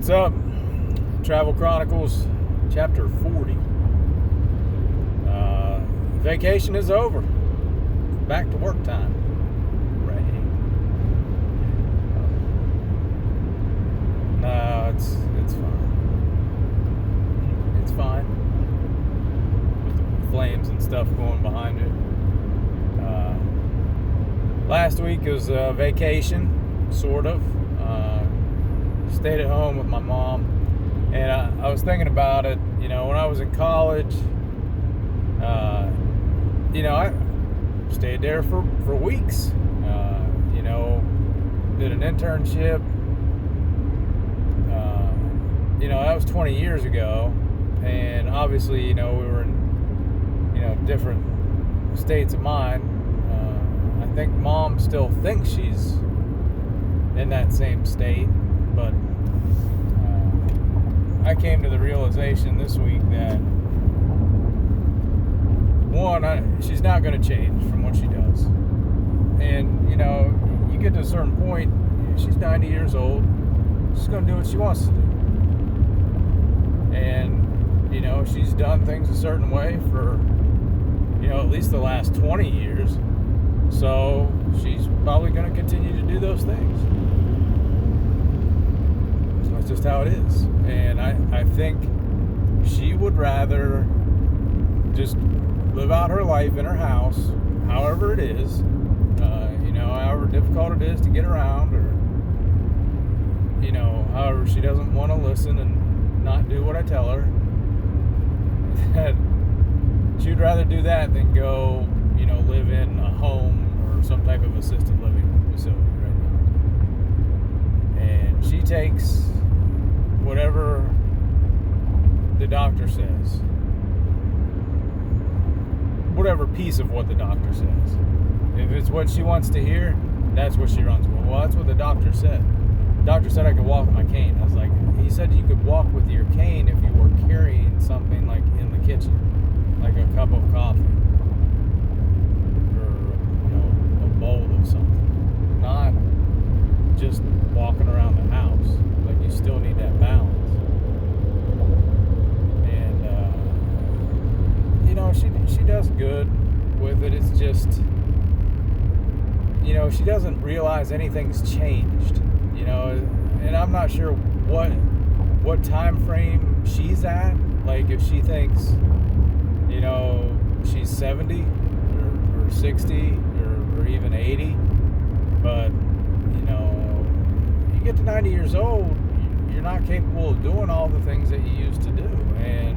What's up? Travel Chronicles, chapter 40. Vacation is over. Back to work time. Right. No, it's fine. It's fine. With the flames and stuff going behind it. Last week was a vacation, sort of. Stayed at home with my mom, and I was thinking about it. When I was in college, I stayed there for weeks. Did an internship. That was 20 years ago, and obviously, we were in, different states of mind. I think Mom still thinks she's in that same state, but I came to the realization this week that she's not going to change from what she does. And you get to a certain point, she's 90 years old, she's going to do what she wants to do. And she's done things a certain way for at least the last 20 years, so she's probably going to continue to do those things. That's just how it is. And I think she would rather just live out her life in her house, however it is, however difficult it is to get around, or however she doesn't want to listen and not do what I tell her. That she'd rather do that than go live in a home or some type of assisted living facility right now. And she takes whatever the doctor says, whatever piece of what the doctor says. If it's what she wants to hear, that's what she runs with. Well, that's what the doctor said. The doctor said I could walk with my cane. I was like, he said you could walk with your cane if you were carrying something like in the kitchen, like a cup of coffee or a bowl of something, not just walking around the house. Like, you still need that balance. And she does good with it. It's just she doesn't realize anything's changed, and I'm not sure what time frame she's at. Like, if she thinks she's 70 or 60 or even 80, but you get to 90 years old, you're not capable of doing all the things that you used to do. And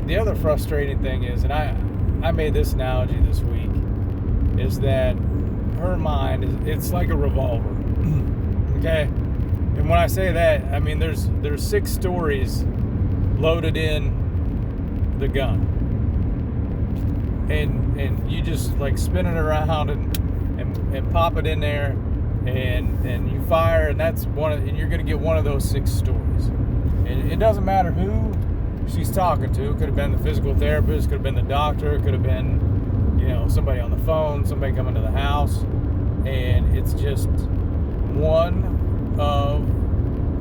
the other frustrating thing is, and I made this analogy this week, is that her mind it's like a revolver. Okay? And when I say that, I mean there's 6 stories loaded in the gun. And you just like spin it around and pop it in there, and you fire, and that's and you're gonna get one of those 6 stories. And it doesn't matter who she's talking to. It could have been the physical therapist, could have been the doctor, it could have been somebody on the phone, somebody coming to the house, and it's just one of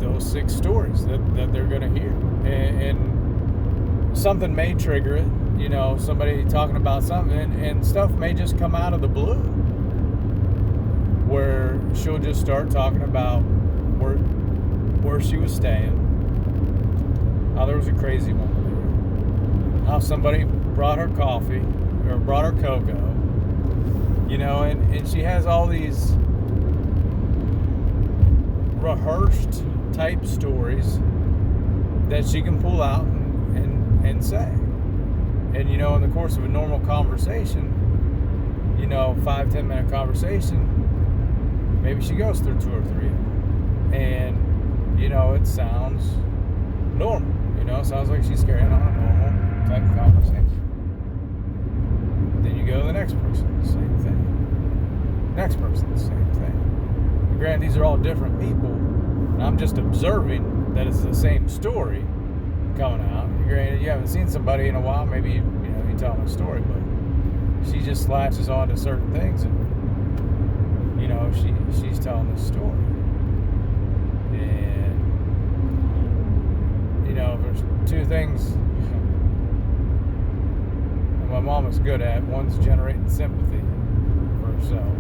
those 6 stories that they're going to hear. And something may trigger it, somebody talking about something, and stuff may just come out of the blue, where she'll just start talking about where she was staying, how there was a crazy one there, how somebody brought her coffee or brought her cocoa, and she has all these rehearsed type stories that she can pull out and say. And in the course of a normal conversation, 5-10 minute conversation, maybe she goes through 2 or 3 of them, and it sounds normal. It sounds like she's carrying on a normal type of conversation. Then you go to the next person, same thing. Next person, same thing. And granted, these are all different people, and I'm just observing that it's the same story coming out. And granted, you haven't seen somebody in a while, maybe you tell them a story, but she just latches on to certain things, and she's telling this story. things my mom is good at. One's generating sympathy for herself.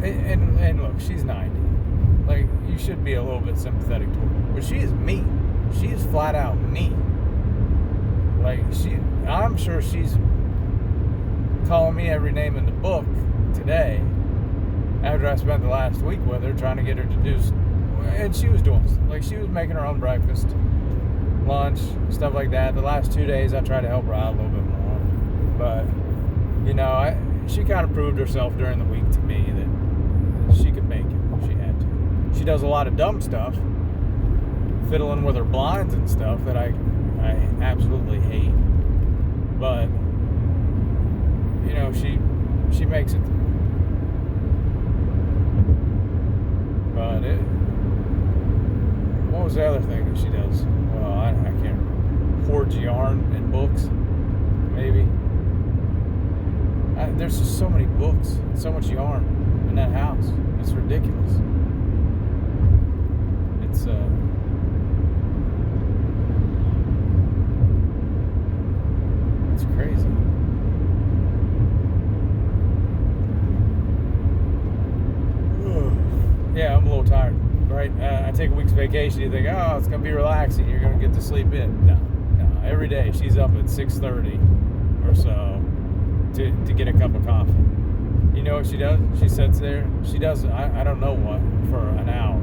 And look, she's 90. Like, you should be a little bit sympathetic toward her. But she is mean. She is flat out mean. Like, I'm sure she's calling me every name in the book today after I spent the last week with her trying to get her to do, and she was doing, like, she was making her own breakfast, lunch, stuff like that. The last 2 days I tried to help her out a little bit more, but she kind of proved herself during the week to me that she could make it if she had to. She does a lot of dumb stuff, fiddling with her blinds and stuff that I absolutely hate, but she makes it. But what was the other thing that she does? Well, I can't remember. Hoards yarn and books, maybe. There's just so many books, so much yarn in that house. It's ridiculous. It's crazy. Yeah, I'm a little tired, right? I take a week's vacation. You think, oh, it's gonna be relaxing. You're gonna get to sleep in. No. Every day she's up at 6:30 or so to get a cup of coffee. You know what she does? She sits there. She does I don't know what for an hour,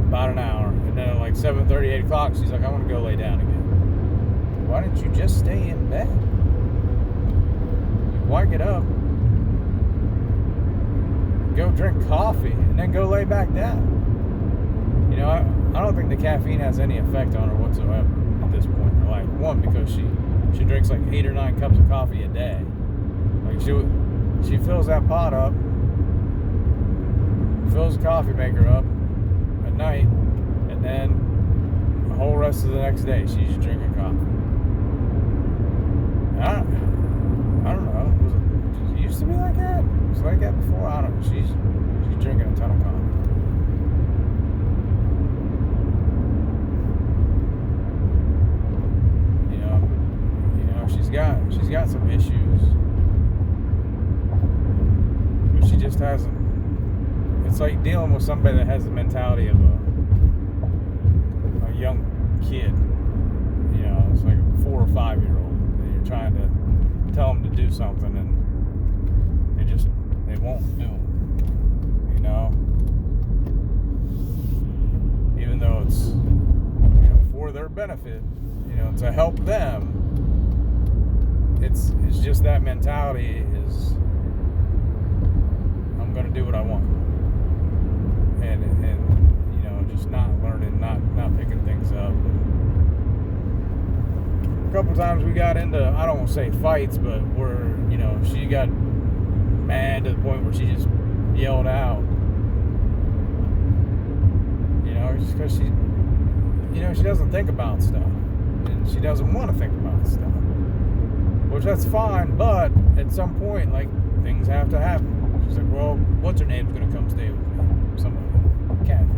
about an hour, and then at like 7:30, 8 o'clock, she's like, I want to go lay down again. Why didn't you just stay in bed? Why get up? Go drink coffee and then go lay back down. I don't think the caffeine has any effect on her whatsoever at this point in her life. One, because she drinks like 8 or 9 cups of coffee a day. Like she fills that pot up, fills the coffee maker up at night, and then the whole rest of the next day she's just drinking coffee. I don't know. It used to be like that. It was like that before. I don't know. She's drinking a ton of coffee. She's got some issues, but she just hasn't. It's like dealing with somebody that has the mentality of a young kid. It's like a 4 or 5 year old that you're trying to tell them to do something and they won't do it. Even though it's for their benefit, to help them. It's just that mentality is, I'm going to do what I want, and just not learning, not picking things up. A couple times we got into, I don't want to say fights, but where she got mad to the point where she just yelled out. Just because she doesn't think about stuff, and she doesn't want to think about stuff. Which that's fine, but at some point, like, things have to happen. She's like, well, what's her name's gonna come stay with me? Somebody, Kathy.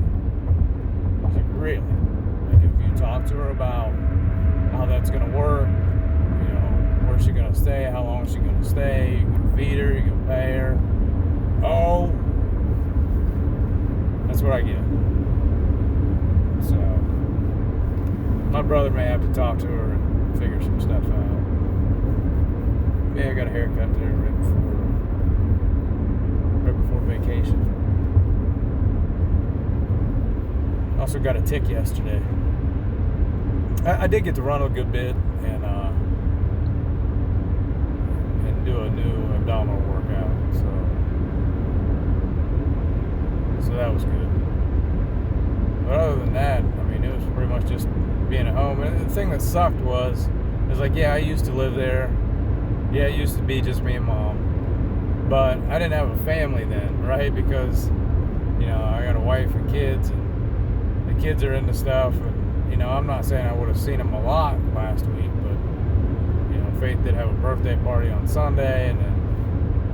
She's like, really? Like, if you talk to her about how that's gonna work, where's she gonna stay, how long is she gonna stay, you can feed her, you can pay her. Oh, that's what I get. So, my brother may have to talk to her and figure some stuff out. Yeah, I got a haircut there right before vacation. Also got a tick yesterday. I did get to run a good bit and do a new abdominal workout, so that was good. But other than that, it was pretty much just being at home. And the thing that sucked was like, yeah, I used to live there. Yeah, it used to be just me and Mom. But I didn't have a family then, right? Because, I got a wife and kids, and the kids are into stuff. And, I'm not saying I would have seen them a lot last week, but, Faith did have a birthday party on Sunday, and then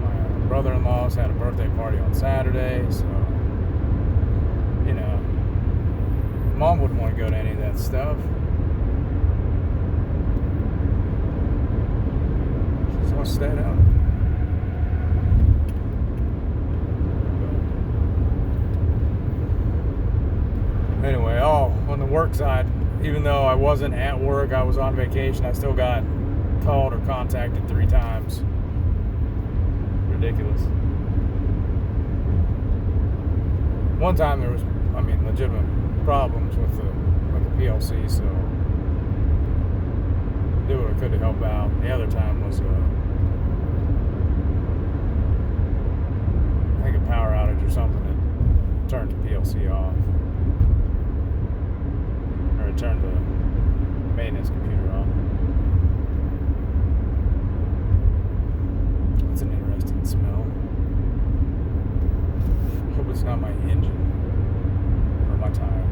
my brother-in-law's had a birthday party on Saturday. So, Mom wouldn't want to go to any of that stuff. She just wants to stay down. Anyway, on the work side, even though I wasn't at work, I was on vacation, I still got called or contacted 3 times. Ridiculous. One time there was, legitimate problems with the PLC, so I did what I could to help out. The other time was I think a power outage or something that turned the PLC off. Or it turned the maintenance computer off. That's an interesting smell. Hope it's not my engine or my tire.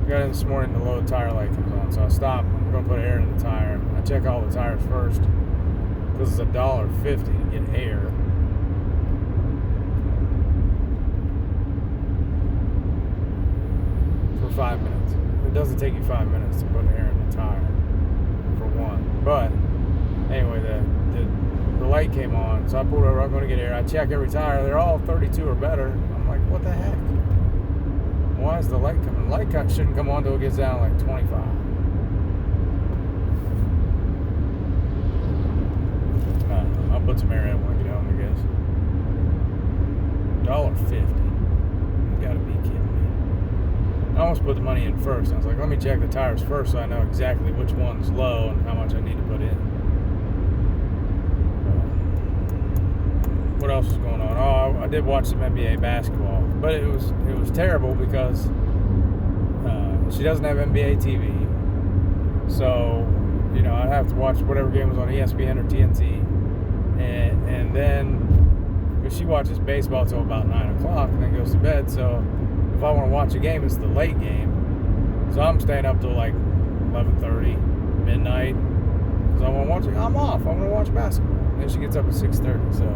Got in this morning, the low tire light comes on, so I stop. I'm going to put air in the tire. I check all the tires first because it's $1.50 to get air. For 5 minutes. It doesn't take you 5 minutes to put air in the tire, for one. But anyway, the light came on, so I pulled over. I'm going to get air. I check every tire. They're all 32 or better. I'm like, what the heck? Why is the light coming? The light shouldn't come on until it gets down like 25. I'll put some air in when I get home, I guess. $1.50. You gotta be kidding me. I almost put the money in first. I was like, let me check the tires first so I know exactly which one's low and how much I need to put in. What else is going on? Oh, I did watch some NBA basketball, but it was terrible because she doesn't have NBA TV, so I'd have to watch whatever game was on ESPN or TNT, and then because she watches baseball till about 9 o'clock and then goes to bed. So if I want to watch a game, it's the late game, so I'm staying up till like 11:30, midnight, because I want to watch it. I'm off. I want to watch basketball. And then she gets up at 6:30, so.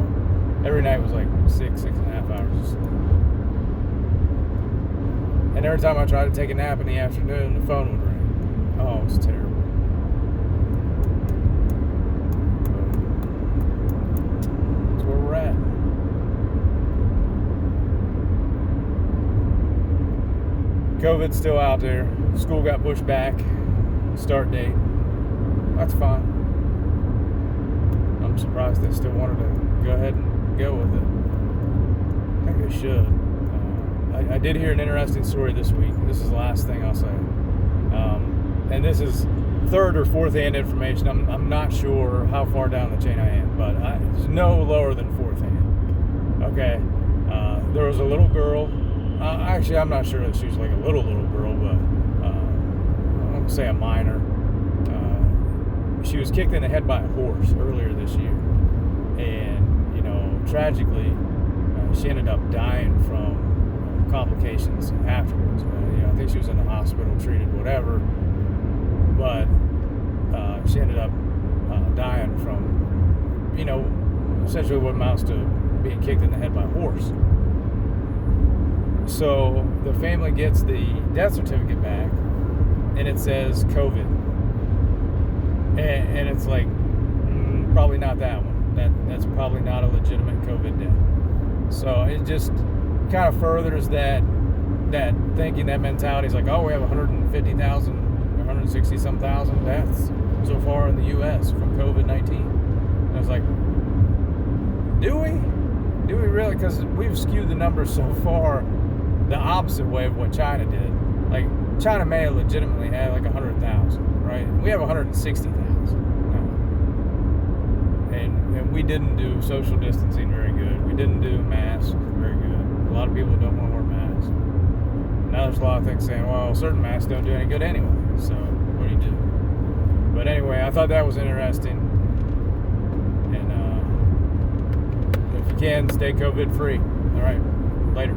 Every night was like 6.5 hours of sleep. And every time I tried to take a nap in the afternoon, the phone would ring. Oh, it was terrible. That's where we're at. COVID's still out there. School got pushed back. Start date. That's fine. I'm surprised they still wanted to go ahead and go with it. I think they should. I did hear an interesting story this week. This is the last thing I'll say. And this is third or fourth hand information. I'm not sure how far down the chain I am, but it's no lower than fourth hand. Okay. There was a little girl. Actually, I'm not sure that she was like a little girl, but I'm going to say a minor. She was kicked in the head by a horse earlier this year. And tragically, she ended up dying from complications afterwards. I think she was in the hospital, treated, whatever. But she ended up dying from, essentially what amounts to being kicked in the head by a horse. So the family gets the death certificate back, and it says COVID. And it's like, probably not that one. That's probably not a legitimate COVID death. So it just kind of furthers that thinking, that mentality is like, oh, we have 150,000, 160-some thousand deaths so far in the U.S. from COVID-19. And I was like, do we? Do we really? Because we've skewed the numbers so far the opposite way of what China did. Like, China may have legitimately had like 100,000, right? We have 160,000 now. And we didn't do social distancing very good. We didn't do masks very good. A lot of people don't want to wear masks. Now there's a lot of things saying, well, certain masks don't do any good anyway. So what do you do? But anyway, I thought that was interesting. And if you can, stay COVID free. All right, later.